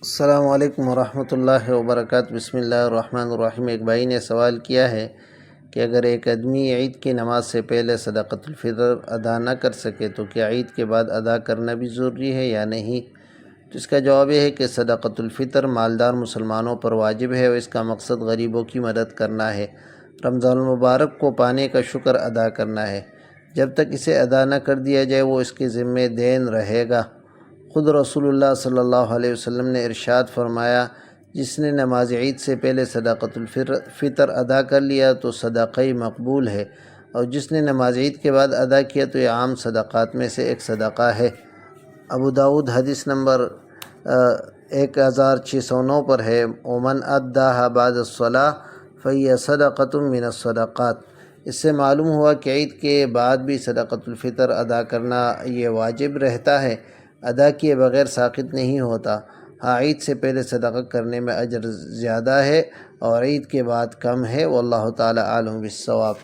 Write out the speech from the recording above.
السلام علیکم ورحمۃ اللہ وبرکاتہ۔ بسم اللہ الرحمن الرحیم۔ ایک بھائی نے سوال کیا ہے کہ اگر ایک آدمی عید کی نماز سے پہلے صدقۃ الفطر ادا نہ کر سکے تو کیا عید کے بعد ادا کرنا بھی ضروری ہے یا نہیں؟ تو اس کا جواب یہ ہے کہ صدقۃ الفطر مالدار مسلمانوں پر واجب ہے اور اس کا مقصد غریبوں کی مدد کرنا ہے، رمضان المبارک کو پانے کا شکر ادا کرنا ہے۔ جب تک اسے ادا نہ کر دیا جائے وہ اس کے ذمہ دین رہے گا۔ خود رسول اللہ صلی اللہ علیہ وسلم نے ارشاد فرمایا، جس نے نماز عید سے پہلے صدقۃ الفطر ادا کر لیا تو صدقہ مقبول ہے، اور جس نے نماز عید کے بعد ادا کیا تو یہ عام صدقات میں سے ایک صدقہ ہے۔ ابو داؤد حدیث نمبر 1609 پر ہے، ومن اداها بعد الصلاۃ فہی صدقۃ من الصدقات۔ اس سے معلوم ہوا کہ عید کے بعد بھی صدقۃ الفطر ادا کرنا یہ واجب رہتا ہے، ادا کیے بغیر ساقط نہیں ہوتا۔ ہاں، عید سے پہلے صدقہ کرنے میں اجر زیادہ ہے اور عید کے بعد کم ہے، واللہ تعالی عالم بالصواب۔